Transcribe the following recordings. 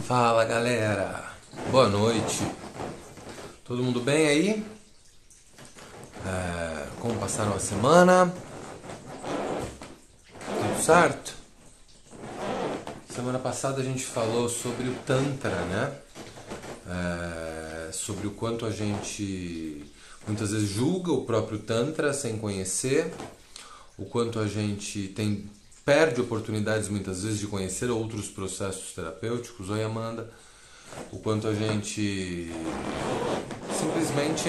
Fala galera, boa noite. Todo mundo bem aí? Como passaram a semana? Tudo certo? Semana passada a gente falou sobre o Tantra, né? Sobre o quanto a gente muitas vezes julga o próprio Tantra sem conhecer, o quanto a gente perde oportunidades muitas vezes de conhecer outros processos terapêuticos. Oi, Amanda. O quanto a gente simplesmente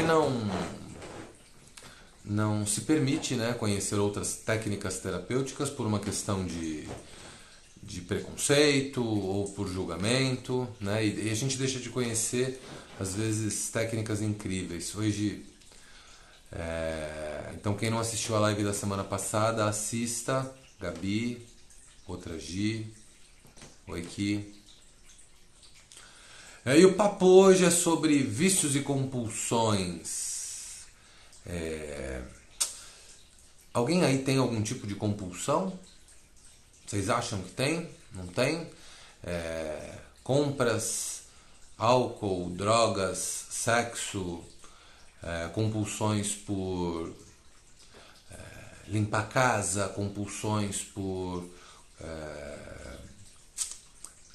não se permite, né, conhecer outras técnicas terapêuticas por uma questão de preconceito ou por julgamento, né, e a gente deixa de conhecer às vezes técnicas incríveis. Hoje, então quem não assistiu a live da semana passada, assista. Gabi, outra Gi, oi Ki. E o papo hoje é sobre vícios e compulsões. Alguém aí tem algum tipo de compulsão? Vocês acham que tem? Não tem? Compras, álcool, drogas, sexo, compulsões por limpar a casa, compulsões por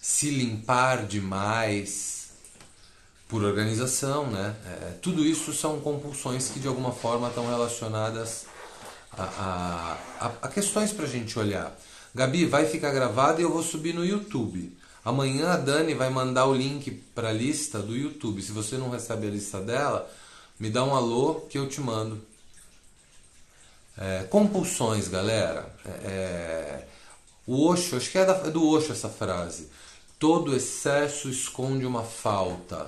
se limpar demais, por organização, né? Tudo isso são compulsões que de alguma forma estão relacionadas a questões pra gente olhar. Gabi, vai ficar gravado e eu vou subir no YouTube. Amanhã a Dani vai mandar o link para a lista do YouTube. Se você não recebe a lista dela, me dá um alô que eu te mando. Compulsões, galera. O Osho, acho que é do Osho essa frase. Todo excesso esconde uma falta.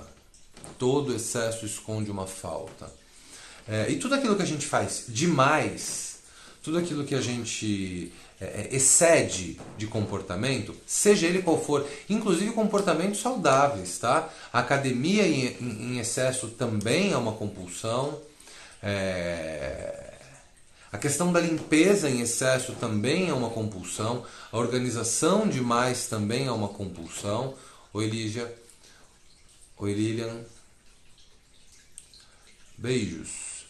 Todo excesso esconde uma falta. E tudo aquilo que a gente faz demais, tudo aquilo que a gente excede de comportamento, seja ele qual for, inclusive comportamentos saudáveis, tá? A academia em excesso também é uma compulsão. A questão da limpeza em excesso também é uma compulsão. A organização demais também é uma compulsão. Oi, Lígia. Oi, Lilian. Beijos.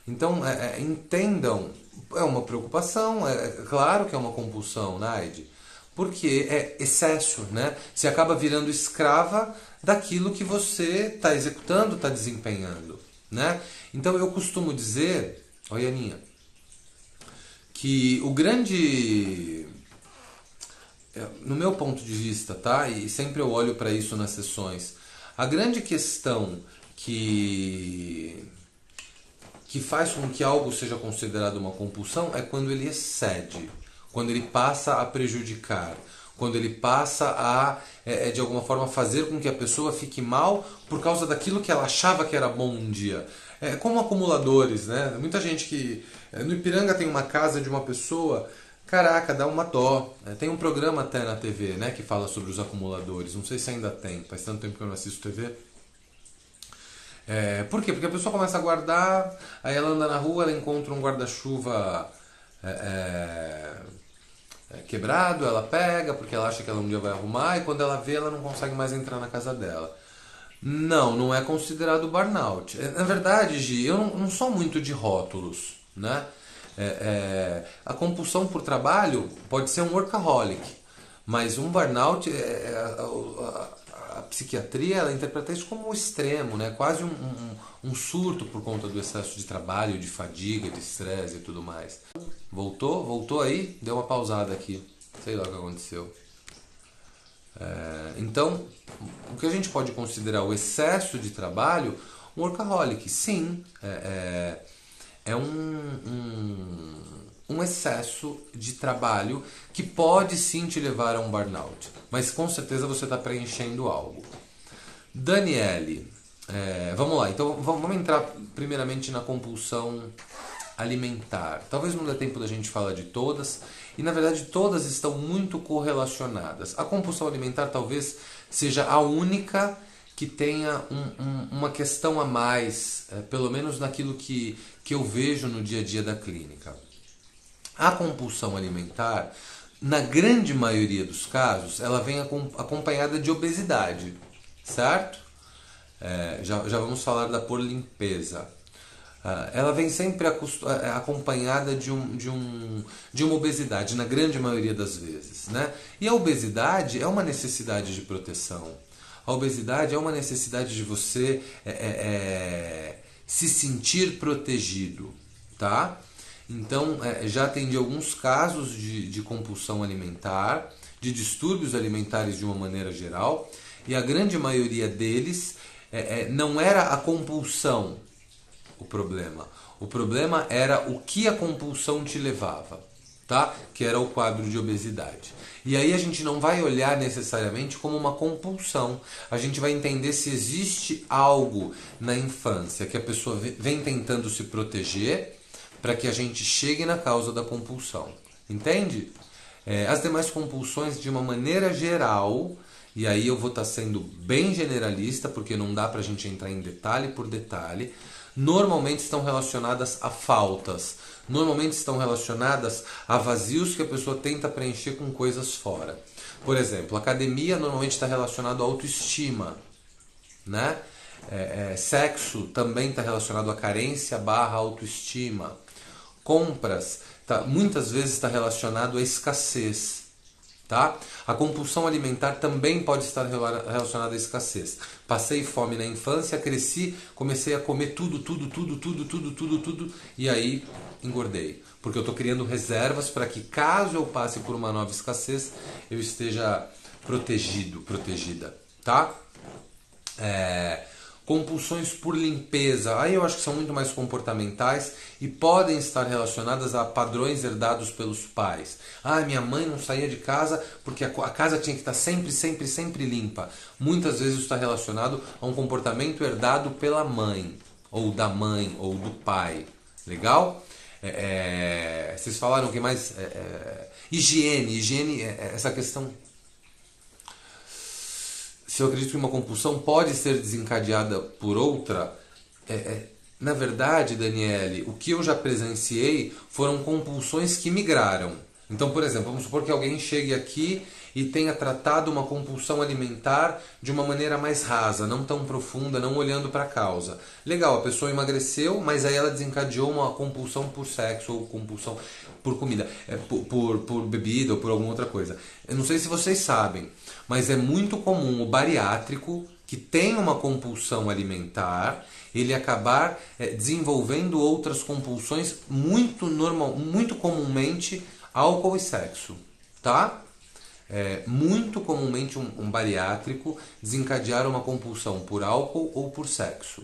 Então, entendam, é uma preocupação, claro que é uma compulsão, Naide, porque é excesso, né? Você acaba virando escrava daquilo que você está executando, está desempenhando, né? Então, eu costumo dizer, oi, Aninha, que o grande, no meu ponto de vista, tá? E sempre eu olho para isso nas sessões, a grande questão que faz com que algo seja considerado uma compulsão é quando ele excede, quando ele passa a prejudicar, quando ele passa a, de alguma forma, fazer com que a pessoa fique mal por causa daquilo que ela achava que era bom um dia. É como acumuladores, né? Muita gente que... No Ipiranga tem uma casa de uma pessoa, caraca, dá uma dó. Tem um programa até na TV, né, que fala sobre os acumuladores. Não sei se ainda tem, faz tanto tempo que eu não assisto TV. Por quê? Porque a pessoa começa a guardar, aí ela anda na rua, ela encontra um guarda-chuva quebrado, ela pega porque ela acha que ela um dia vai arrumar, e quando ela vê, ela não consegue mais entrar na casa dela. Não é considerado burnout. Na verdade, Gi, eu não sou muito de rótulos, né? A compulsão por trabalho pode ser um workaholic, mas um burnout, a psiquiatria, ela interpreta isso como um extremo, né? Quase um surto por conta do excesso de trabalho, de fadiga, de estresse e tudo mais. Voltou? Voltou aí? Deu uma pausada aqui. Sei lá o que aconteceu. Então, o que a gente pode considerar o excesso de trabalho, um workaholic, sim, é um excesso de trabalho que pode sim te levar a um burnout, mas com certeza você está preenchendo algo. Daniele, vamos lá, então vamos entrar primeiramente na compulsão alimentar. Talvez não dê tempo da gente falar de todas, e na verdade todas estão muito correlacionadas. A compulsão alimentar talvez seja a única que tenha uma questão a mais, pelo menos naquilo que eu vejo no dia a dia da clínica. A compulsão alimentar na grande maioria dos casos, ela vem acompanhada de obesidade, certo? Já vamos falar da por limpeza. Ela vem sempre acompanhada de uma obesidade, na grande maioria das vezes, né? E a obesidade é uma necessidade de proteção. A obesidade é uma necessidade de você se sentir protegido, tá? Então, já atendi alguns casos de compulsão alimentar, de distúrbios alimentares de uma maneira geral, e a grande maioria deles não era a compulsão o problema. O problema era o que a compulsão te levava, tá? Que era o quadro de obesidade. E aí a gente não vai olhar necessariamente como uma compulsão. A gente vai entender se existe algo na infância que a pessoa vem tentando se proteger para que a gente chegue na causa da compulsão. Entende? As demais compulsões, de uma maneira geral, e aí eu vou estar sendo bem generalista, porque não dá para a gente entrar em detalhe por detalhe, normalmente estão relacionadas a faltas, normalmente estão relacionadas a vazios que a pessoa tenta preencher com coisas fora. Por exemplo, academia normalmente está relacionado à autoestima, né? Sexo também está relacionado à carência barra autoestima. Compras, muitas vezes está relacionado à escassez. Tá? A compulsão alimentar também pode estar relacionada à escassez. Passei fome na infância, cresci, comecei a comer tudo, e aí engordei. Porque eu estou criando reservas para que, caso eu passe por uma nova escassez, eu esteja protegida. Tá? Compulsões por limpeza, aí eu acho que são muito mais comportamentais e podem estar relacionadas a padrões herdados pelos pais. Minha mãe não saía de casa porque a casa tinha que estar sempre limpa. Muitas vezes isso está relacionado a um comportamento herdado pela mãe, ou do pai. Legal? Vocês falaram o que mais? Higiene, essa questão. Se eu acredito que uma compulsão pode ser desencadeada por outra, na verdade, Daniele, o que eu já presenciei foram compulsões que migraram. Então, por exemplo, vamos supor que alguém chegue aqui e tenha tratado uma compulsão alimentar de uma maneira mais rasa, não tão profunda, não olhando para a causa. Legal, a pessoa emagreceu, mas aí ela desencadeou uma compulsão por sexo ou compulsão por comida, por bebida ou por alguma outra coisa. Eu não sei se vocês sabem, mas é muito comum o bariátrico que tem uma compulsão alimentar, ele acabar desenvolvendo outras compulsões muito comumente álcool e sexo, tá? Muito comumente um bariátrico desencadear uma compulsão por álcool ou por sexo.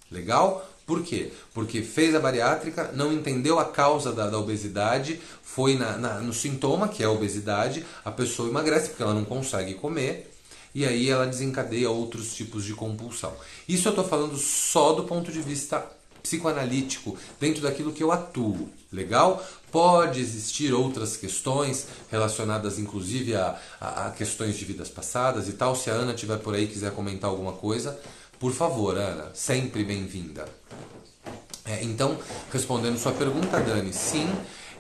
Legal? Por quê? Porque fez a bariátrica, não entendeu a causa da obesidade, foi no sintoma, que é a obesidade, a pessoa emagrece porque ela não consegue comer, e aí ela desencadeia outros tipos de compulsão. Isso eu estou falando só do ponto de vista psicoanalítico, dentro daquilo que eu atuo. Legal? Pode existir outras questões relacionadas inclusive a questões de vidas passadas e tal. Se a Ana estiver por aí e quiser comentar alguma coisa, por favor, Ana, sempre bem-vinda. Então, respondendo sua pergunta, Dani, sim,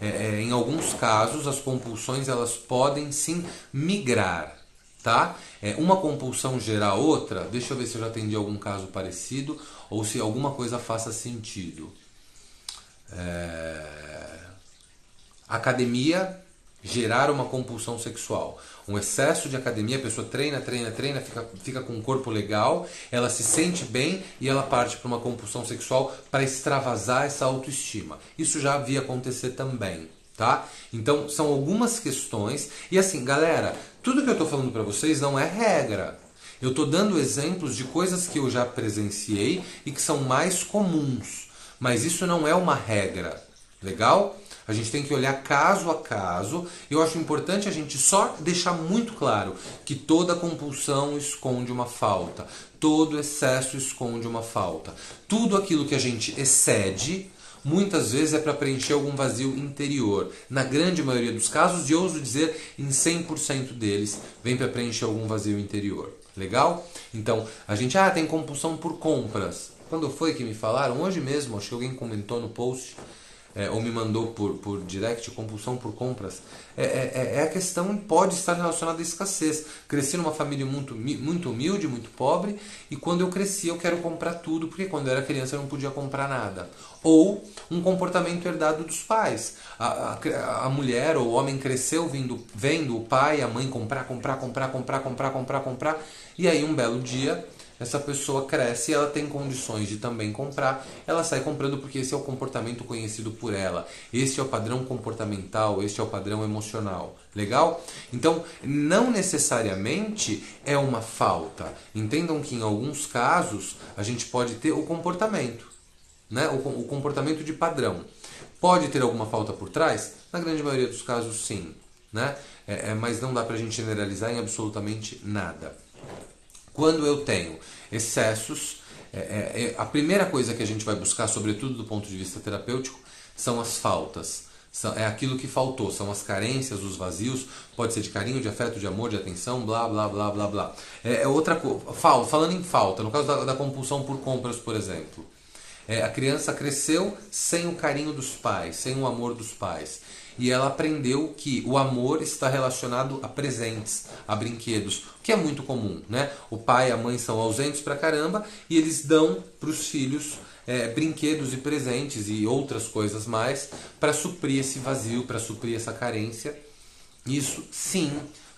em alguns casos as compulsões elas podem sim migrar, tá? Uma compulsão gera outra. Deixa eu ver se eu já atendi algum caso parecido ou se alguma coisa faça sentido. Academia gerar uma compulsão sexual. Um excesso de academia, a pessoa treina, fica com um corpo legal, ela se sente bem e ela parte para uma compulsão sexual para extravasar essa autoestima. Isso já havia acontecer também, tá? Então, são algumas questões. E assim, galera, tudo que eu estou falando para vocês não é regra. Eu estou dando exemplos de coisas que eu já presenciei e que são mais comuns. Mas isso não é uma regra. Legal? A gente tem que olhar caso a caso. Eu acho importante a gente só deixar muito claro que toda compulsão esconde uma falta. Todo excesso esconde uma falta. Tudo aquilo que a gente excede, muitas vezes é para preencher algum vazio interior. Na grande maioria dos casos, e ouso dizer, em 100% deles, vem para preencher algum vazio interior. Legal? Então, a gente tem compulsão por compras. Quando foi que me falaram? Hoje mesmo, acho que alguém comentou no post. ou me mandou por direct, compulsão por compras, a questão pode estar relacionada à escassez. Cresci numa família muito humilde, muito pobre, e quando eu cresci eu quero comprar tudo, porque quando eu era criança eu não podia comprar nada. Ou um comportamento herdado dos pais. A mulher ou o homem cresceu vendo o pai e a mãe comprar, e aí um belo dia essa pessoa cresce e ela tem condições de também comprar, ela sai comprando porque esse é o comportamento conhecido por ela, este é o padrão comportamental, este é o padrão emocional. Legal? Então, não necessariamente é uma falta. Entendam que em alguns casos a gente pode ter o comportamento, né? O comportamento de padrão. Pode ter alguma falta por trás? Na grande maioria dos casos, sim. Né? Mas não dá pra gente generalizar em absolutamente nada. Quando eu tenho excessos, a primeira coisa que a gente vai buscar, sobretudo do ponto de vista terapêutico, são as faltas. É aquilo que faltou, são as carências, os vazios, pode ser de carinho, de afeto, de amor, de atenção, blá, blá, blá, blá, blá. Outra coisa, falando em falta, no caso da compulsão por compras, por exemplo. A criança cresceu sem o carinho dos pais, sem o amor dos pais. E ela aprendeu que o amor está relacionado a presentes, a brinquedos, o que é muito comum, né? O pai e a mãe são ausentes pra caramba e eles dão para os filhos brinquedos e presentes e outras coisas mais para suprir esse vazio, para suprir essa carência. Isso, sim,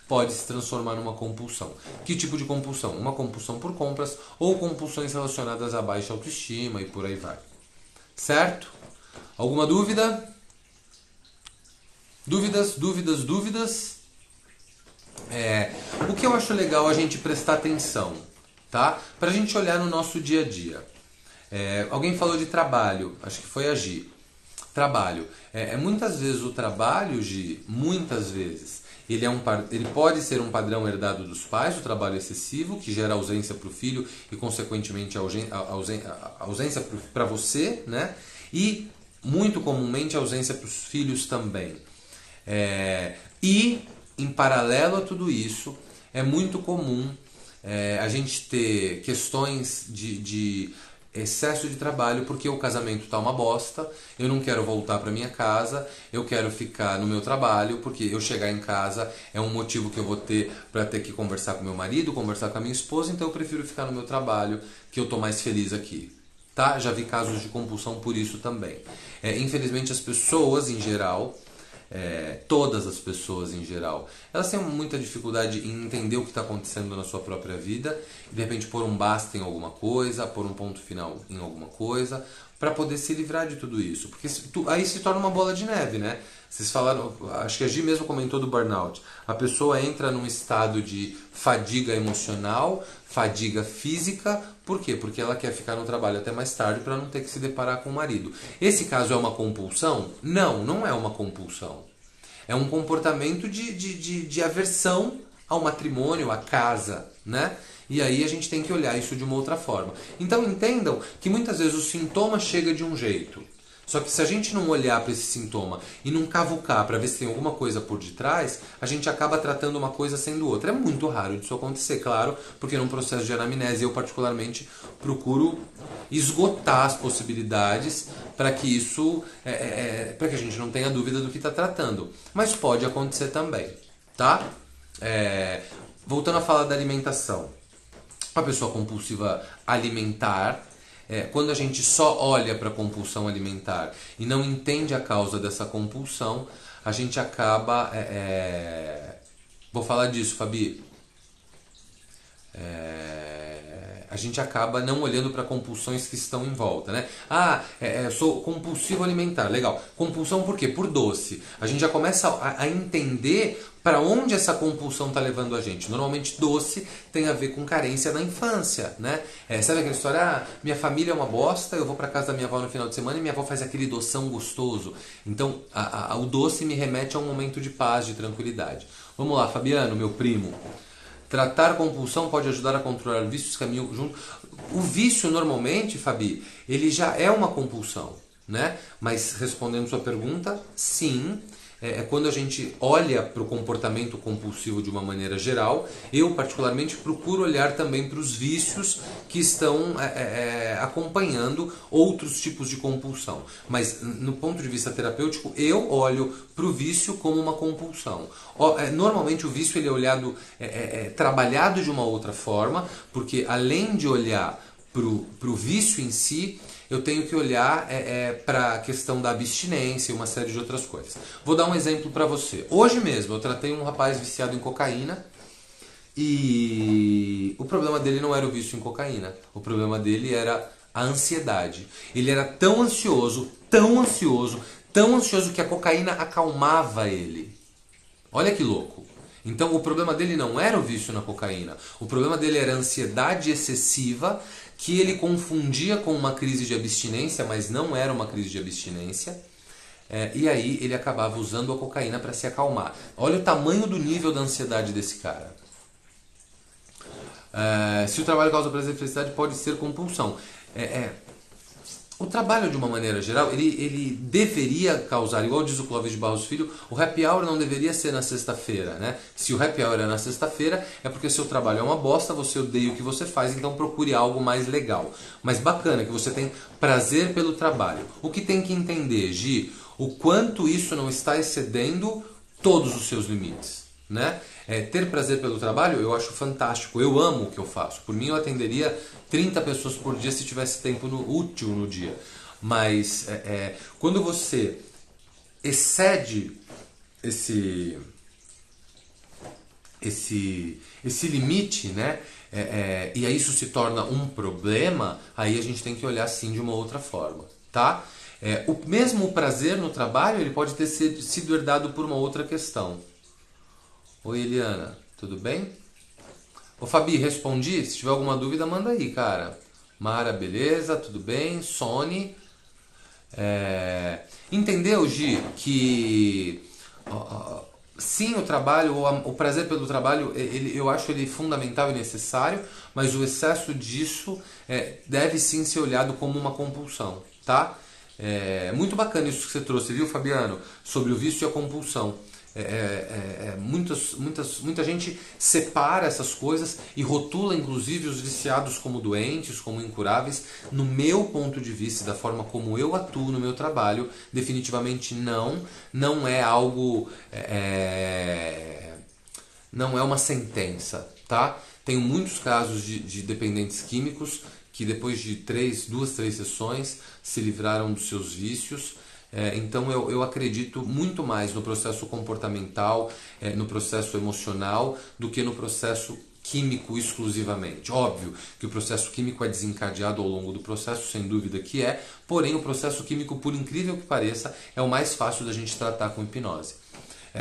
pode se transformar numa compulsão. Que tipo de compulsão? Uma compulsão por compras ou compulsões relacionadas à baixa autoestima e por aí vai. Certo? Alguma dúvida? Dúvidas? O que eu acho legal a gente prestar atenção, tá? Pra gente olhar no nosso dia a dia. Alguém falou de trabalho, acho que foi a Gi. Trabalho. Muitas vezes o trabalho, Gi, muitas vezes, ele pode ser um padrão herdado dos pais, o trabalho excessivo, que gera ausência para o filho e, consequentemente, ausência para você, né? E, muito comumente, ausência para os filhos também. E, em paralelo a tudo isso, é muito comum a gente ter questões de excesso de trabalho porque o casamento tá uma bosta, eu não quero voltar para minha casa, eu quero ficar no meu trabalho porque eu chegar em casa é um motivo que eu vou ter para ter que conversar com meu marido, conversar com a minha esposa, então eu prefiro ficar no meu trabalho que eu tô mais feliz aqui. Tá? Já vi casos de compulsão por isso também. Infelizmente as pessoas em geral, todas as pessoas em geral, elas têm muita dificuldade em entender o que está acontecendo na sua própria vida e de repente pôr um basta em alguma coisa, pôr um ponto final em alguma coisa para poder se livrar de tudo isso, porque aí se torna uma bola de neve, né? Vocês falaram, acho que a Gi mesmo comentou do burnout. A pessoa entra num estado de fadiga emocional, fadiga física. Por quê? Porque ela quer ficar no trabalho até mais tarde para não ter que se deparar com o marido. Esse caso é uma compulsão? Não, não é uma compulsão. É um comportamento de aversão ao matrimônio, à casa, né? E aí a gente tem que olhar isso de uma outra forma. Então entendam que muitas vezes o sintoma chega de um jeito. Só que se a gente não olhar para esse sintoma e não cavucar para ver se tem alguma coisa por detrás, a gente acaba tratando uma coisa sendo outra. É muito raro disso acontecer, claro, porque num processo de anamnese eu particularmente procuro esgotar as possibilidades para que isso, para que a gente não tenha dúvida do que está tratando. Mas pode acontecer também, tá? Voltando a falar da alimentação. A pessoa compulsiva alimentar, quando a gente só olha para a compulsão alimentar e não entende a causa dessa compulsão, a gente acaba... Vou falar disso, Fabi. A gente acaba não olhando para compulsões que estão em volta, né? Eu sou compulsivo alimentar, legal. Compulsão por quê? Por doce. A gente já começa a entender para onde essa compulsão está levando a gente. Normalmente doce tem a ver com carência na infância, né? Sabe aquela história, minha família é uma bosta, eu vou para casa da minha avó no final de semana e minha avó faz aquele doção gostoso. Então o doce me remete a um momento de paz, de tranquilidade. Vamos lá, Fabiano, meu primo. Tratar a compulsão pode ajudar a controlar vícios, caminho junto. O vício normalmente, Fabi, ele já é uma compulsão, né? Mas respondendo sua pergunta, sim, é quando a gente olha para o comportamento compulsivo de uma maneira geral. Eu, particularmente, procuro olhar também para os vícios que estão acompanhando outros tipos de compulsão. Mas, no ponto de vista terapêutico, eu olho para o vício como uma compulsão. Normalmente, o vício ele é olhado, trabalhado de uma outra forma, porque além de olhar para o vício em si, eu tenho que olhar para a questão da abstinência e uma série de outras coisas. Vou dar um exemplo para você. Hoje mesmo eu tratei um rapaz viciado em cocaína e o problema dele não era o vício em cocaína. O problema dele era a ansiedade. Ele era tão ansioso, tão ansioso, tão ansioso que a cocaína acalmava ele. Olha que louco. Então o problema dele não era o vício na cocaína. O problema dele era a ansiedade excessiva que ele confundia com uma crise de abstinência, mas não era uma crise de abstinência. E aí ele acabava usando a cocaína para se acalmar. Olha o tamanho do nível da ansiedade desse cara. Se o trabalho causa prazer e felicidade, pode ser compulsão. O trabalho, de uma maneira geral, ele deveria causar, igual diz o Clóvis de Barros Filho, o happy hour não deveria ser na sexta-feira, né? Se o happy hour é na sexta-feira, é porque seu trabalho é uma bosta, você odeia o que você faz, então procure algo mais legal. Mas bacana, que você tem prazer pelo trabalho. O que tem que entender, Gi, o quanto isso não está excedendo todos os seus limites, né? Ter prazer pelo trabalho, eu acho fantástico. Eu amo o que eu faço. Por mim, eu atenderia 30 pessoas por dia se tivesse tempo útil no dia. Mas quando você excede esse limite, né? E aí isso se torna um problema, aí a gente tem que olhar sim de uma outra forma, tá? O mesmo prazer no trabalho, ele pode ter sido herdado por uma outra questão. Oi, Eliana, tudo bem? Ô, Fabi, respondi? Se tiver alguma dúvida, manda aí, cara. Mara, beleza, tudo bem? Sony. Entendeu, Gi, que sim, o trabalho, o prazer pelo trabalho, eu acho ele fundamental e necessário, mas o excesso disso deve sim ser olhado como uma compulsão, tá? Muito bacana isso que você trouxe, viu, Fabiano? Sobre o vício e a compulsão. Muita gente separa essas coisas e rotula inclusive os viciados como doentes, como incuráveis. No meu ponto de vista, da forma como eu atuo no meu trabalho, definitivamente não é algo, não é uma sentença, tá? Tenho muitos casos de dependentes químicos que depois de 2, 3 sessões se livraram dos seus vícios. Então eu acredito muito mais no processo comportamental, no processo emocional, do que no processo químico exclusivamente. Óbvio que o processo químico é desencadeado ao longo do processo, sem dúvida que porém o processo químico, por incrível que pareça, é o mais fácil da gente tratar com hipnose.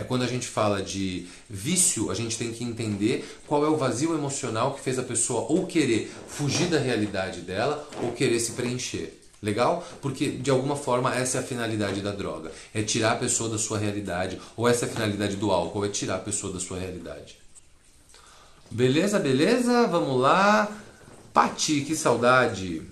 Quando a gente fala de vício, a gente tem que entender qual é o vazio emocional que fez a pessoa ou querer fugir da realidade dela ou querer se preencher. Legal? Porque de alguma forma essa é a finalidade da droga, é tirar a pessoa da sua realidade, ou essa é a finalidade do álcool, é tirar a pessoa da sua realidade. Beleza, beleza? Vamos lá. Pati, que saudade.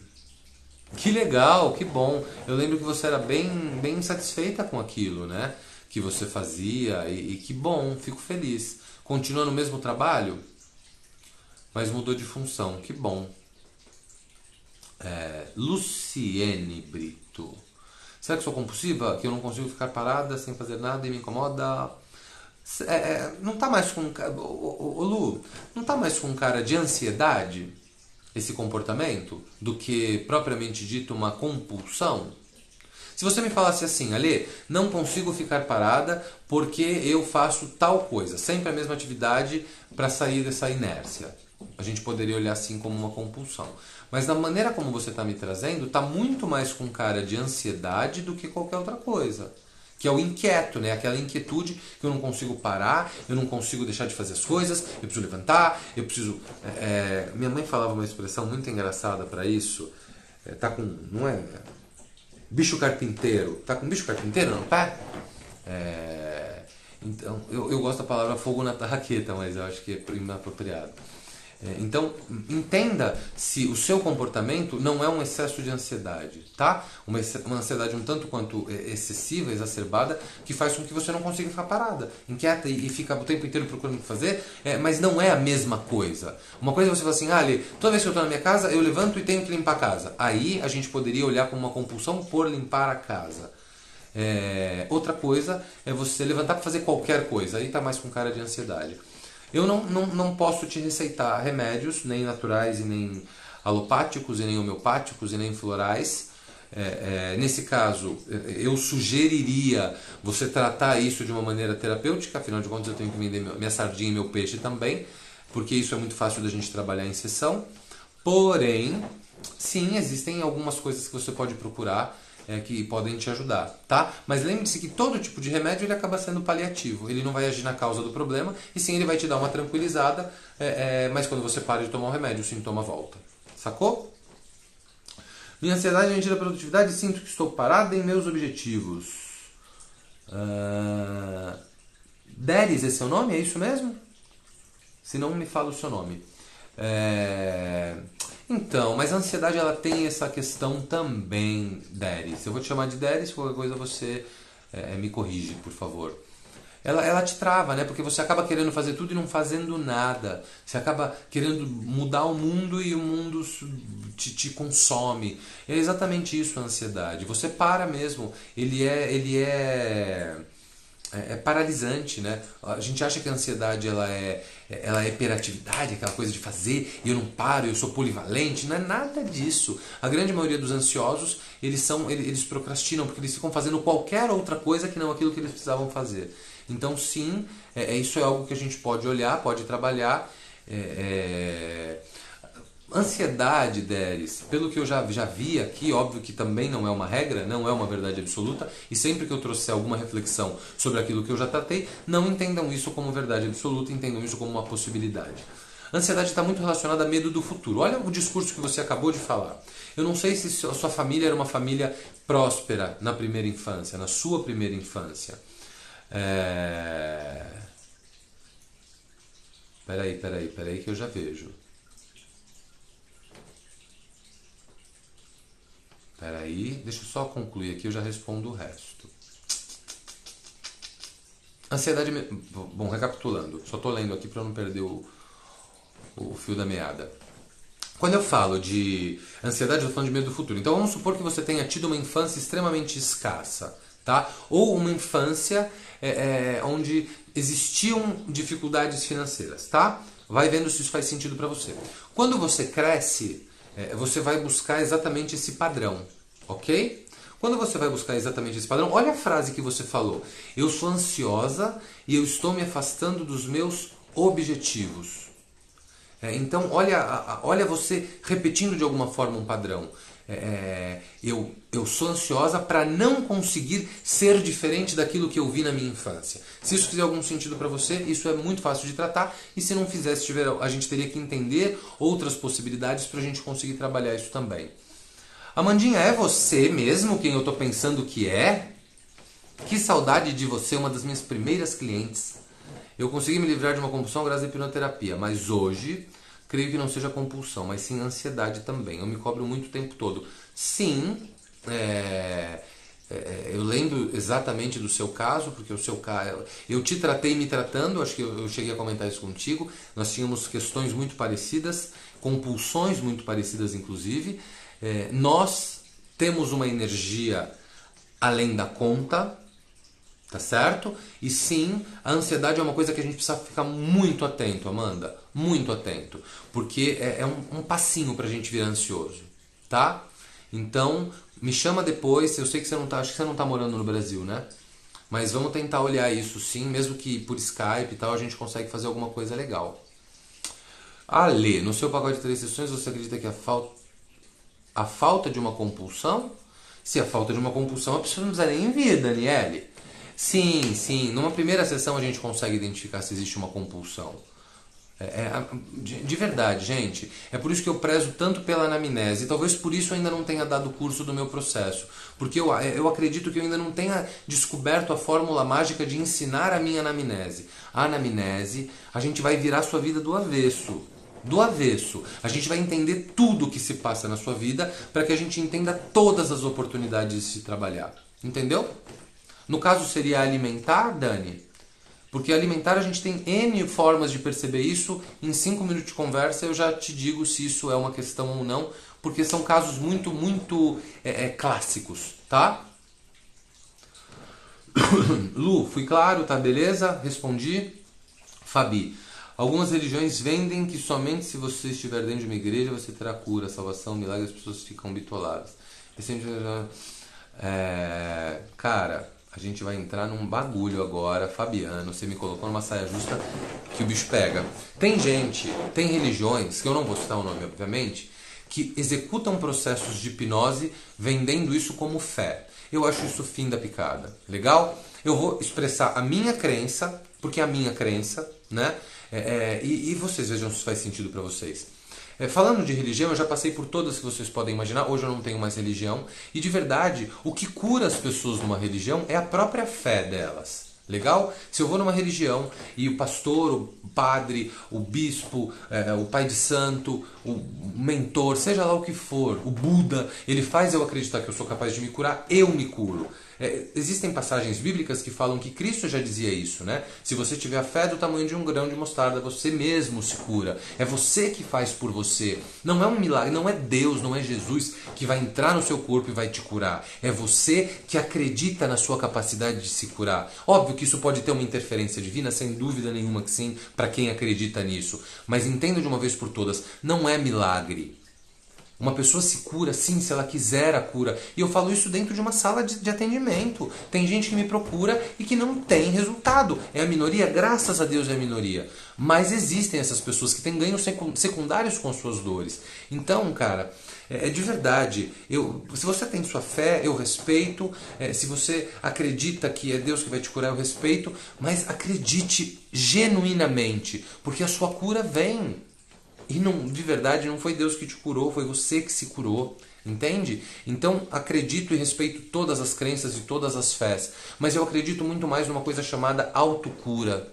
Que legal, que bom. Eu lembro que você era bem satisfeita com aquilo, né? Que você fazia e que bom, fico feliz. Continua no mesmo trabalho? Mas mudou de função, que bom. Luciene Brito. Será que sou compulsiva? Que eu não consigo ficar parada sem fazer nada e me incomoda? Não tá mais com... Lu, não tá mais com cara de ansiedade esse comportamento do que propriamente dito uma compulsão? Se você me falasse assim, Alê, não consigo ficar parada porque eu faço tal coisa, sempre a mesma atividade para sair dessa inércia. A gente poderia olhar assim como uma compulsão. Mas da maneira como você está me trazendo, está muito mais com cara de ansiedade do que qualquer outra coisa. Que é o inquieto, né? Aquela inquietude que eu não consigo parar, eu não consigo deixar de fazer as coisas, eu preciso levantar, eu preciso... Minha mãe falava uma expressão muito engraçada para isso. Tá com... Não é... Bicho carpinteiro. Tá com bicho carpinteiro no pé? Então, eu gosto da palavra fogo na tarraqueta, mas eu acho que é inapropriado. Então, entenda se o seu comportamento não é um excesso de ansiedade, tá? Uma ansiedade um tanto quanto excessiva, exacerbada, que faz com que você não consiga ficar parada, inquieta e fica o tempo inteiro procurando o que fazer, mas não é a mesma coisa. Uma coisa é você falar assim, Ali, toda vez que eu estou na minha casa, eu levanto e tenho que limpar a casa. Aí a gente poderia olhar como uma compulsão por limpar a casa. Outra coisa é você levantar para fazer qualquer coisa, aí tá mais com cara de ansiedade. Eu não posso te receitar remédios, nem naturais e nem alopáticos, e nem homeopáticos, e nem florais. Nesse caso, eu sugeriria você tratar isso de uma maneira terapêutica, afinal de contas eu tenho que vender minha sardinha e meu peixe também, porque isso é muito fácil da gente trabalhar em sessão. Porém, sim, existem algumas coisas que você pode procurar que podem te ajudar, tá? Mas lembre-se que todo tipo de remédio ele acaba sendo paliativo, ele não vai agir na causa do problema, e sim ele vai te dar uma tranquilizada, mas quando você para de tomar o remédio, o sintoma volta. Sacou? Minha ansiedade me tira a produtividade e sinto que estou parada em meus objetivos. Deres é seu nome? É isso mesmo? Se não, me fala o seu nome. Então, mas a ansiedade ela tem essa questão também, Deres. Eu vou te chamar de Deres, qualquer coisa você me corrige, por favor. Ela te trava, né? Porque você acaba querendo fazer tudo e não fazendo nada. Você acaba querendo mudar o mundo e o mundo te consome. É exatamente isso a ansiedade. Você para mesmo. É paralisante, né? A gente acha que a ansiedade ela é hiperatividade, aquela coisa de fazer, e eu não paro, eu sou polivalente. Não é nada disso. A grande maioria dos ansiosos, eles procrastinam porque eles ficam fazendo qualquer outra coisa que não aquilo que eles precisavam fazer. Então sim, isso é algo que a gente pode olhar, pode trabalhar. Ansiedade, Deres, pelo que eu já vi aqui, óbvio que também não é uma regra, não é uma verdade absoluta, e sempre que eu trouxer alguma reflexão sobre aquilo que eu já tratei, não entendam isso como verdade absoluta, entendam isso como uma possibilidade. Ansiedade está muito relacionada a medo do futuro. Olha o discurso que você acabou de falar. Eu não sei se a sua família era uma família próspera na primeira infância, na sua primeira infância. Peraí que eu já vejo. Peraí, deixa eu só concluir aqui, eu já respondo o resto. Ansiedade... Bom, recapitulando, só estou lendo aqui para não perder o fio da meada. Quando eu falo de ansiedade, eu estou falando de medo do futuro. Então vamos supor que você tenha tido uma infância extremamente escassa, tá? Ou uma infância onde existiam dificuldades financeiras, tá? Vai vendo se isso faz sentido para você. Quando você cresce, você vai buscar exatamente esse padrão, ok? Quando você vai buscar exatamente esse padrão, olha a frase que você falou. Eu sou ansiosa e eu estou me afastando dos meus objetivos. Então, olha você repetindo de alguma forma um padrão. Eu sou ansiosa para não conseguir ser diferente daquilo que eu vi na minha infância. Se isso fizer algum sentido para você, isso é muito fácil de tratar. E se não fizesse, a gente teria que entender outras possibilidades para a gente conseguir trabalhar isso também. Amandinha, é você mesmo quem eu estou pensando que é? Que saudade de você, uma das minhas primeiras clientes. Eu consegui me livrar de uma compulsão graças à hipnoterapia, mas hoje creio que não seja compulsão, mas sim ansiedade também. Eu me cobro muito o tempo todo. Sim, eu lembro exatamente do seu caso, porque o seu caso... Eu te tratei me tratando, acho que eu cheguei a comentar isso contigo. Nós tínhamos questões muito parecidas, compulsões muito parecidas, inclusive. Nós temos uma energia além da conta, tá certo? E sim, a ansiedade é uma coisa que a gente precisa ficar muito atento, Amanda. Muito atento. Porque é um passinho pra gente virar ansioso, tá? Então, me chama depois. Eu sei que você não tá, acho que você não tá morando no Brasil, né? Mas vamos tentar olhar isso sim, mesmo que por Skype e tal, a gente consegue fazer alguma coisa legal. Ale, no seu pacote de 3 sessões, você acredita que a falta de uma compulsão? Se a falta de uma compulsão, a pessoa não precisa nem vir, Daniele. Sim. Numa primeira sessão a gente consegue identificar se existe uma compulsão. De verdade, gente. É por isso que eu prezo tanto pela anamnese. E talvez por isso eu ainda não tenha dado o curso do meu processo. Porque eu acredito que eu ainda não tenha descoberto a fórmula mágica de ensinar a minha anamnese. A anamnese, a gente vai virar sua vida do avesso. do avesso. A gente vai entender tudo o que se passa na sua vida para que a gente entenda todas as oportunidades de se trabalhar. Entendeu? No caso seria alimentar, Dani? Porque alimentar a gente tem N formas de perceber isso. Em 5 minutos de conversa eu já te digo se isso é uma questão ou não, porque são casos muito clássicos, tá? Lu, fui claro, tá beleza? Respondi. Fabi, algumas religiões vendem que somente se você estiver dentro de uma igreja você terá cura, salvação, milagre, as pessoas ficam bitoladas. Cara, a gente vai entrar num bagulho agora, Fabiano, você me colocou numa saia justa que o bicho pega. Tem gente, tem religiões, que eu não vou citar o nome obviamente, que executam processos de hipnose vendendo isso como fé. Eu acho isso fim da picada. Legal? Eu vou expressar a minha crença, porque é a minha crença, né? E vocês vejam se faz sentido para vocês. Falando de religião, eu já passei por todas que vocês podem imaginar. Hoje eu não tenho mais religião. E de verdade, o que cura as pessoas numa religião é a própria fé delas. Legal? Se eu vou numa religião e o pastor, o padre, o bispo, o pai de santo, o mentor, seja lá o que for, o Buda, ele faz eu acreditar que eu sou capaz de me curar, eu me curo. Existem passagens bíblicas que falam que Cristo já dizia isso, né? Se você tiver a fé do tamanho de um grão de mostarda, você mesmo se cura. É você que faz por você. Não é um milagre, não é Deus, não é Jesus que vai entrar no seu corpo e vai te curar. É você que acredita na sua capacidade de se curar. Óbvio que isso pode ter uma interferência divina, sem dúvida nenhuma que sim, para quem acredita nisso. Mas entenda de uma vez por todas, não é milagre. Uma pessoa se cura, sim, se ela quiser a cura. E eu falo isso dentro de uma sala de atendimento. Tem gente que me procura e que não tem resultado. É a minoria? Graças a Deus é a minoria. Mas existem essas pessoas que têm ganhos secundários com suas dores. Então, cara, de verdade, se você tem sua fé, eu respeito. Se você acredita que é Deus que vai te curar, eu respeito. Mas acredite genuinamente, porque a sua cura vem. E não, de verdade não foi Deus que te curou, foi você que se curou, entende? Então acredito e respeito todas as crenças e todas as fés, mas eu acredito muito mais numa coisa chamada autocura.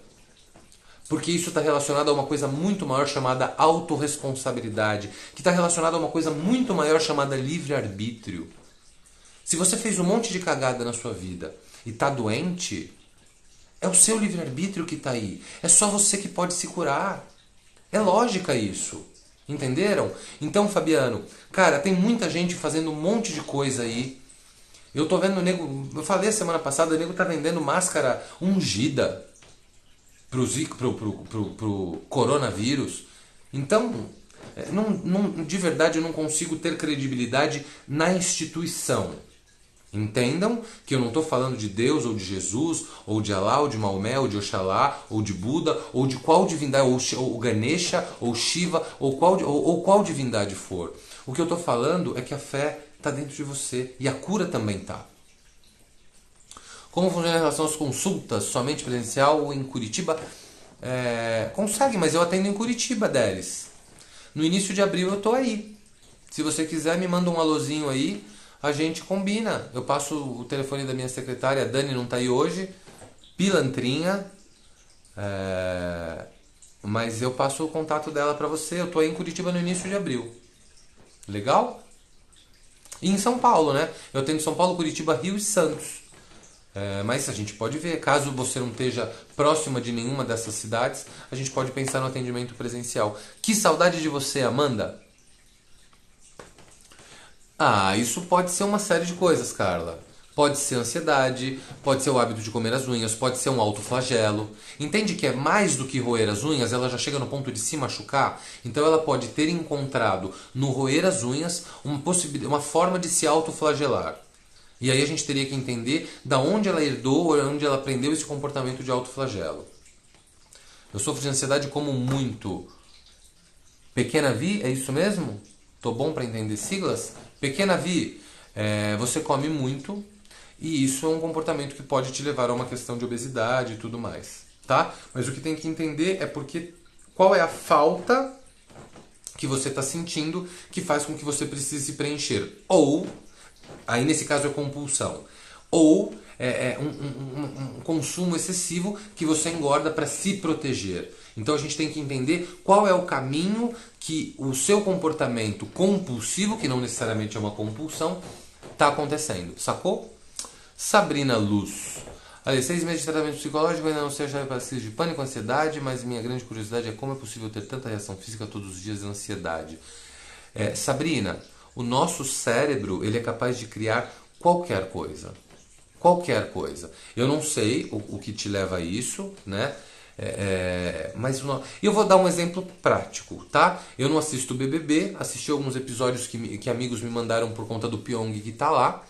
Porque isso está relacionado a uma coisa muito maior chamada autorresponsabilidade, que está relacionado a uma coisa muito maior chamada livre-arbítrio. Se você fez um monte de cagada na sua vida e está doente, é o seu livre-arbítrio que está aí. É só você que pode se curar. É lógica isso. Entenderam? Então, Fabiano, cara, tem muita gente fazendo um monte de coisa aí. Eu tô vendo o nego. Eu falei a semana passada, o nego tá vendendo máscara ungida pro coronavírus. Então, de verdade, eu não consigo ter credibilidade na instituição. Entendam que eu não estou falando de Deus, ou de Jesus, ou de Alá, ou de Maomé, ou de Oxalá, ou de Buda, ou de qual divindade, ou Ganesha, ou Shiva, ou qual divindade for. O que eu estou falando é que a fé está dentro de você e a cura também está. Como funciona em relação às consultas? Somente presencial ou em Curitiba? Consegue, mas eu atendo em Curitiba, Delis. No início de abril eu estou aí. Se você quiser, me manda um alôzinho aí. A gente combina. Eu passo o telefone da minha secretária, a Dani não está aí hoje, pilantrinha, mas eu passo o contato dela para você. Eu estou aí em Curitiba no início de abril. Legal? E em São Paulo, né? Eu tenho São Paulo, Curitiba, Rio e Santos. Mas a gente pode ver, caso você não esteja próxima de nenhuma dessas cidades, a gente pode pensar no atendimento presencial. Que saudade de você, Amanda! Isso pode ser uma série de coisas, Carla. Pode ser ansiedade, pode ser o hábito de comer as unhas, pode ser um autoflagelo. Entende que é mais do que roer as unhas, ela já chega no ponto de se machucar? Então ela pode ter encontrado no roer as unhas uma forma de se autoflagelar. E aí a gente teria que entender da onde ela herdou ou onde ela aprendeu esse comportamento de autoflagelo. Eu sofro de ansiedade como muito. Pequena Vi, é isso mesmo? Tô bom para entender siglas? Pequena Vi, você come muito e isso é um comportamento que pode te levar a uma questão de obesidade e tudo mais, tá? Mas o que tem que entender é qual é a falta que você está sentindo que faz com que você precise se preencher. Ou, aí nesse caso é compulsão, ou um consumo excessivo que você engorda para se proteger. Então a gente tem que entender qual é o caminho que o seu comportamento compulsivo, que não necessariamente é uma compulsão, está acontecendo. Sacou? Sabrina Luz. Olha, 6 meses de tratamento psicológico, ainda não sei a chave para crise de pânico, ansiedade, mas minha grande curiosidade é como é possível ter tanta reação física todos os dias e ansiedade. Sabrina, o nosso cérebro ele é capaz de criar qualquer coisa. Qualquer coisa. Eu não sei o que te leva a isso, né? Mas eu vou dar um exemplo prático, tá? Eu não assisto BBB, assisti alguns episódios que amigos me mandaram por conta do Pyong que tá lá.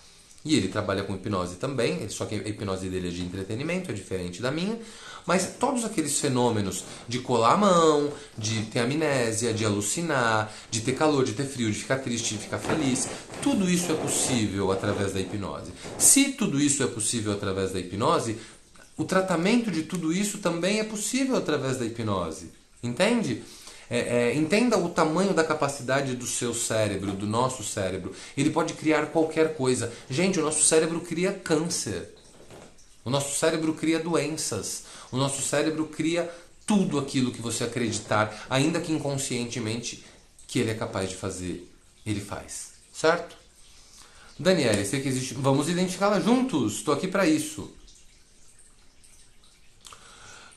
E ele trabalha com hipnose também, só que a hipnose dele é de entretenimento, é diferente da minha. Mas todos aqueles fenômenos de colar a mão, de ter amnésia, de alucinar, de ter calor, de ter frio, de ficar triste, de ficar feliz, tudo isso é possível através da hipnose. Se tudo isso é possível através da hipnose, o tratamento de tudo isso também é possível através da hipnose. Entende? Entenda o tamanho da capacidade do seu cérebro, do nosso cérebro. Ele pode criar qualquer coisa. Gente, o nosso cérebro cria câncer. O nosso cérebro cria doenças. O nosso cérebro cria tudo aquilo que você acreditar, ainda que inconscientemente, que ele é capaz de fazer. Ele faz. Certo? Daniela, sei que existe. Vamos identificá-la juntos. Estou aqui para isso.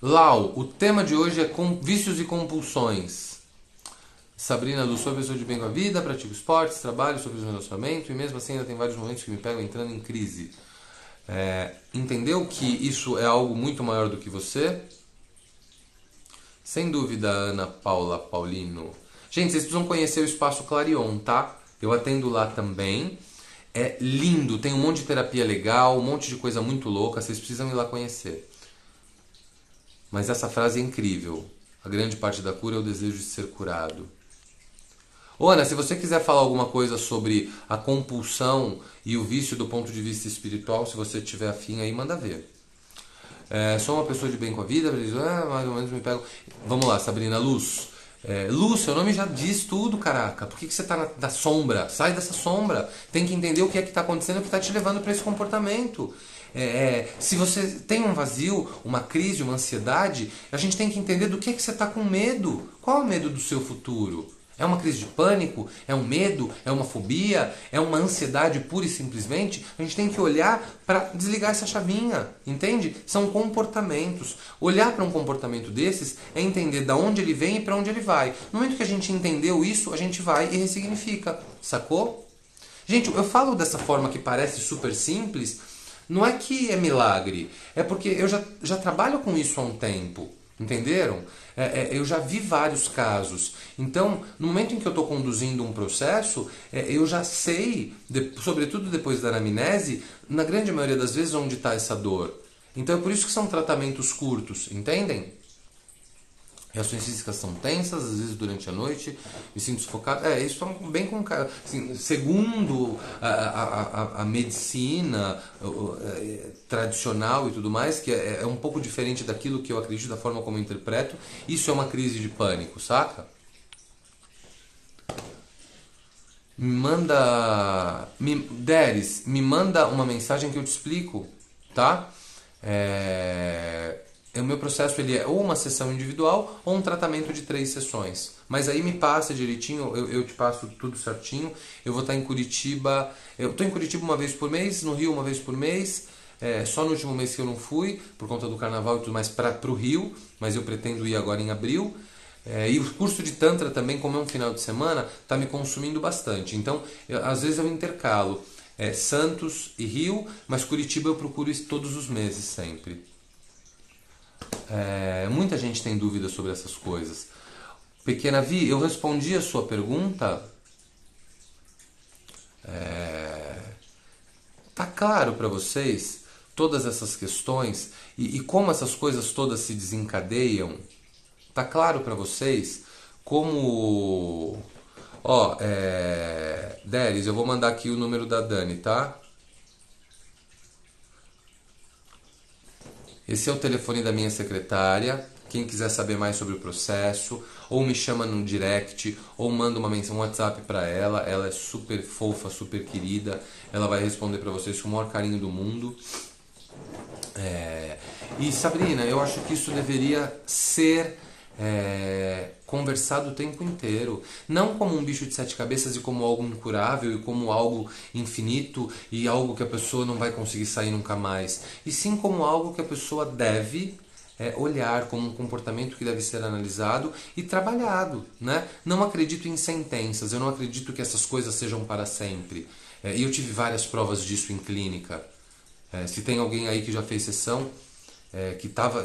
Lau, o tema de hoje é vícios e compulsões. Sabrina Luz, sou pessoa de bem com a vida, pratico esportes, trabalho sobre o relacionamento e mesmo assim ainda tem vários momentos que me pegam entrando em crise. Entendeu que isso é algo muito maior do que você? Sem dúvida, Ana Paula Paulino. Gente, vocês precisam conhecer o Espaço Clarion, tá? Eu atendo lá também. É lindo, tem um monte de terapia legal, um monte de coisa muito louca, vocês precisam ir lá conhecer. Mas essa frase é incrível. A grande parte da cura é o desejo de ser curado. Ô, Ana, se você quiser falar alguma coisa sobre a compulsão e o vício do ponto de vista espiritual, se você tiver afim aí, manda ver. Sou uma pessoa de bem com a vida, mais ou menos me pego. Vamos lá, Sabrina Luz. Luz, seu nome já diz tudo, caraca. Por que você tá na sombra? Sai dessa sombra. Tem que entender o que é que está acontecendo, o que está te levando para esse comportamento. Se você tem um vazio, uma crise, uma ansiedade, a gente tem que entender do que é que você está com medo. Qual é o medo do seu futuro? É uma crise de pânico? É um medo? É uma fobia? É uma ansiedade pura e simplesmente? A gente tem que olhar para desligar essa chavinha, entende? São comportamentos. Olhar para um comportamento desses é entender de onde ele vem e para onde ele vai. No momento que a gente entendeu isso, a gente vai e ressignifica. Sacou? Gente, eu falo dessa forma que parece super simples, não é que é milagre, é porque eu já trabalho com isso há um tempo. Entenderam? Eu já vi vários casos. Então, no momento em que eu estou conduzindo um processo, eu já sei, sobretudo depois da anamnese, na grande maioria das vezes, onde está essa dor. Então, é por isso que são tratamentos curtos, entendem? Reações físicas são tensas, às vezes durante a noite, me sinto sufocado. Isso é bem com assim, segundo a medicina tradicional e tudo mais, que é um pouco diferente daquilo que eu acredito, da forma como eu interpreto, isso é uma crise de pânico, saca? Deres, me manda uma mensagem que eu te explico, tá? O meu processo ele é ou uma sessão individual ou um tratamento de 3 sessões. Mas aí me passa direitinho, eu te passo tudo certinho. Eu vou estar em Curitiba, eu estou em Curitiba uma vez por mês, no Rio uma vez por mês. Só no último mês que eu não fui, por conta do carnaval e tudo mais, para o Rio, mas eu pretendo ir agora em abril. E o curso de Tantra também, como é um final de semana, está me consumindo bastante. Então, às vezes eu intercalo Santos e Rio, mas Curitiba eu procuro isso todos os meses sempre. Muita gente tem dúvidas sobre essas coisas. Pequena Vi, eu respondi a sua pergunta. Tá claro para vocês todas essas questões e como essas coisas todas se desencadeiam? Tá claro para vocês como... Deres, eu vou mandar aqui o número da Dani, tá? Esse é o telefone da minha secretária. Quem quiser saber mais sobre o processo, ou me chama no direct, ou manda uma mensagem, um WhatsApp para ela. Ela é super fofa, super querida. Ela vai responder para vocês com o maior carinho do mundo. É, e Sabrina, eu acho que isso deveria ser conversado o tempo inteiro. Não como um bicho de sete cabeças e como algo incurável e como algo infinito e algo que a pessoa não vai conseguir sair nunca mais. E sim como algo que a pessoa deve olhar como um comportamento que deve ser analisado e trabalhado, né? Não acredito em sentenças, eu não acredito que essas coisas sejam para sempre. E eu tive várias provas disso em clínica. Se tem alguém aí que já fez sessão,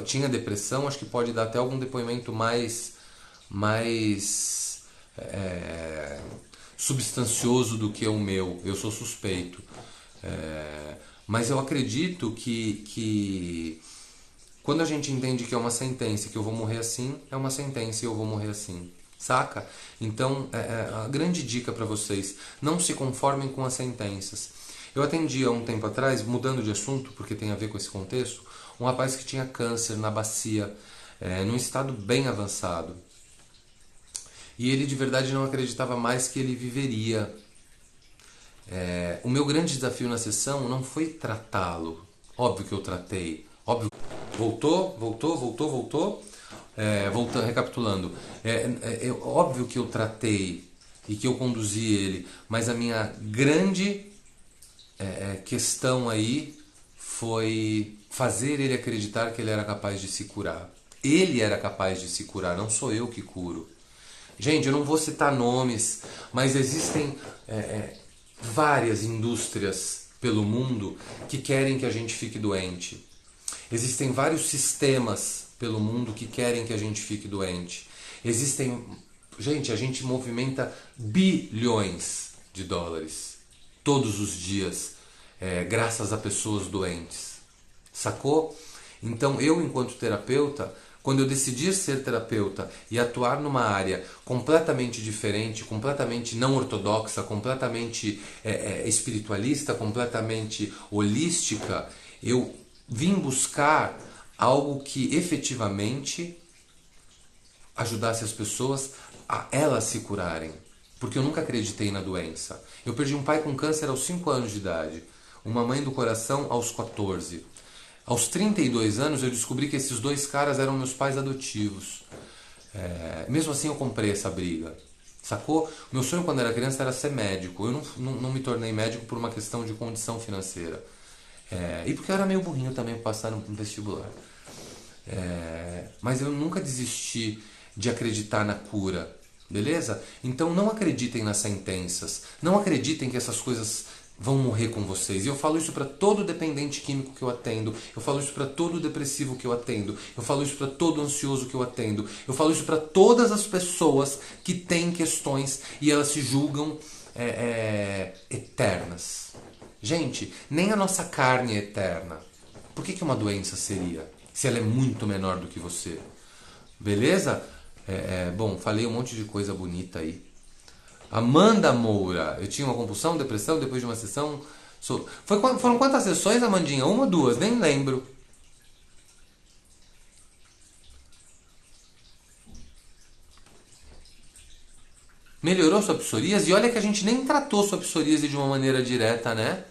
tinha depressão, acho que pode dar até algum depoimento mais é, substancioso do que o meu. Eu sou suspeito. Mas eu acredito que quando a gente entende que é uma sentença, que eu vou morrer assim, é uma sentença e eu vou morrer assim. Saca? Então, a grande dica para vocês, não se conformem com as sentenças. Eu atendi há um tempo atrás, mudando de assunto, porque tem a ver com esse contexto, um rapaz que tinha câncer na bacia, num estado bem avançado. E ele de verdade não acreditava mais que ele viveria. O meu grande desafio na sessão não foi tratá-lo. Óbvio que eu tratei. Óbvio. Voltou. Voltando, recapitulando. Óbvio que eu tratei e que eu conduzi ele, mas a minha grande questão aí foi fazer ele acreditar que ele era capaz de se curar. Ele era capaz de se curar, não sou eu que curo. Gente, eu não vou citar nomes, mas existem várias indústrias pelo mundo que querem que a gente fique doente. Existem vários sistemas pelo mundo que querem que a gente fique doente. Existem. Gente, a gente movimenta bilhões de dólares todos os dias, graças a pessoas doentes. Sacou? Então, eu, enquanto terapeuta, quando eu decidir ser terapeuta e atuar numa área completamente diferente, completamente não ortodoxa, completamente espiritualista, completamente holística, eu vim buscar algo que efetivamente ajudasse as pessoas a elas se curarem. Porque eu nunca acreditei na doença. Eu perdi um pai com câncer aos 5 anos de idade, uma mãe do coração aos 14. Aos 32 anos eu descobri que esses dois caras eram meus pais adotivos. Mesmo assim eu comprei essa briga. Sacou? Meu sonho quando era criança era ser médico. Eu não me tornei médico por uma questão de condição financeira. E porque eu era meio burrinho também para passar no vestibular. Mas eu nunca desisti de acreditar na cura. Beleza? Então não acreditem nas sentenças. Não acreditem que essas coisas vão morrer com vocês. E eu falo isso para todo dependente químico que eu atendo. Eu falo isso para todo depressivo que eu atendo. Eu falo isso para todo ansioso que eu atendo. Eu falo isso para todas as pessoas que têm questões e elas se julgam eternas. Gente, nem a nossa carne é eterna. Por que uma doença seria? Se ela é muito menor do que você. Beleza? Bom, falei um monte de coisa bonita aí. Amanda Moura. Eu tinha uma compulsão, depressão, depois de uma sessão. Foram quantas sessões, Amandinha? Uma ou duas? Nem lembro. Melhorou sua psoríase? E olha que a gente nem tratou sua psoríase de uma maneira direta, né?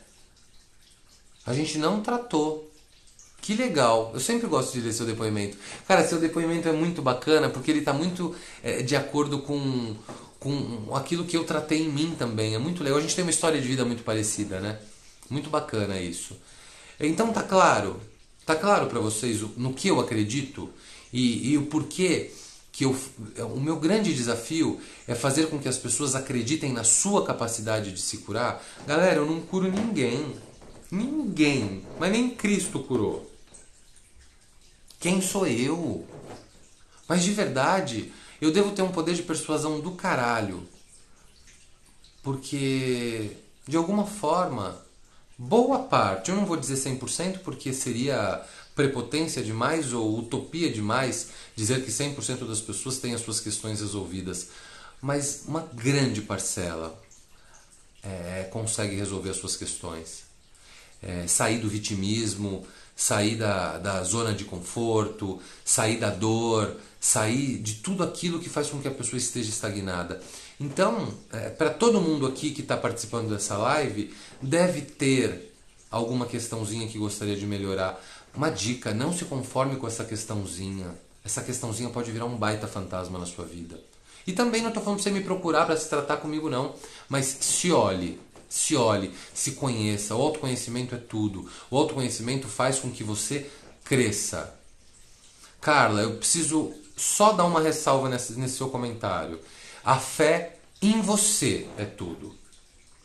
A gente não tratou. Que legal. Eu sempre gosto de ler seu depoimento. Cara, seu depoimento é muito bacana porque ele está muito de acordo com aquilo que eu tratei em mim também. É muito legal. A gente tem uma história de vida muito parecida, né? Muito bacana isso. Então tá claro. Tá claro para vocês no que eu acredito e o porquê que o meu grande desafio é fazer com que as pessoas acreditem na sua capacidade de se curar. Galera, eu não curo ninguém. Ninguém. Mas nem Cristo curou. Quem sou eu? Mas de verdade, eu devo ter um poder de persuasão do caralho. Porque, de alguma forma, boa parte, eu não vou dizer 100% porque seria prepotência demais ou utopia demais dizer que 100% das pessoas têm as suas questões resolvidas. Mas uma grande parcela consegue resolver as suas questões. Sair do vitimismo, sair da zona de conforto, sair da dor, sair de tudo aquilo que faz com que a pessoa esteja estagnada. Então, para todo mundo aqui que está participando dessa live, deve ter alguma questãozinha que gostaria de melhorar. Uma dica, não se conforme com essa questãozinha. Essa questãozinha pode virar um baita fantasma na sua vida. E também não estou falando para você me procurar para se tratar comigo não, mas se olhe, se conheça. O autoconhecimento é tudo. O autoconhecimento faz com que você cresça. Carla, eu preciso só dar uma ressalva nesse seu comentário. A fé em você é tudo.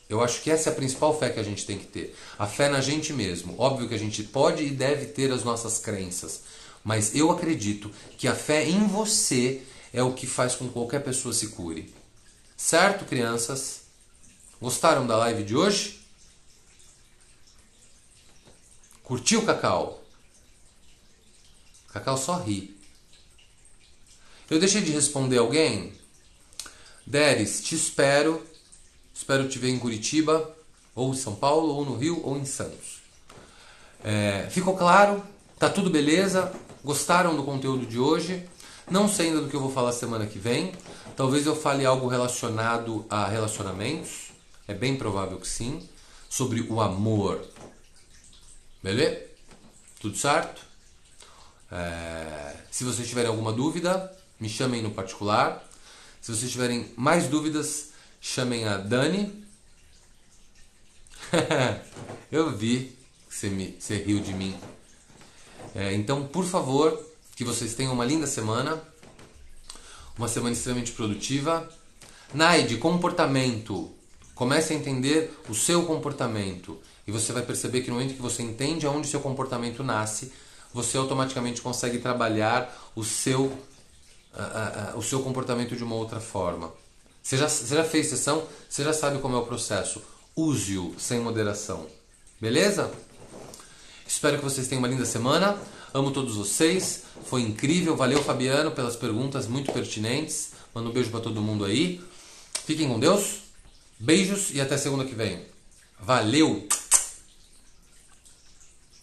Eu acho que essa é a principal fé que a gente tem que ter. A fé na gente mesmo. Óbvio que a gente pode e deve ter as nossas crenças. Mas eu acredito que a fé em você é o que faz com que qualquer pessoa se cure. Certo, crianças? Gostaram da live de hoje? Curtiu, Cacau? Cacau só ri. Eu deixei de responder alguém? Deres, te espero. Espero te ver em Curitiba, ou em São Paulo, ou no Rio, ou em Santos. Ficou claro? Tá tudo beleza? Gostaram do conteúdo de hoje? Não sei ainda do que eu vou falar semana que vem. Talvez eu fale algo relacionado a relacionamentos. É bem provável que sim. Sobre o amor. Beleza? Tudo certo? Se vocês tiverem alguma dúvida, me chamem no particular. Se vocês tiverem mais dúvidas, chamem a Dani. Eu vi que você riu de mim. Então, por favor, que vocês tenham uma linda semana. Uma semana extremamente produtiva. Naide, comportamento. Comece a entender o seu comportamento. E você vai perceber que no momento que você entende aonde seu comportamento nasce, você automaticamente consegue trabalhar o seu comportamento de uma outra forma. Você já fez sessão, você já sabe como é o processo. Use-o sem moderação. Beleza? Espero que vocês tenham uma linda semana. Amo todos vocês. Foi incrível. Valeu, Fabiano, pelas perguntas muito pertinentes. Manda um beijo para todo mundo aí. Fiquem com Deus. Beijos e até segunda que vem. Valeu!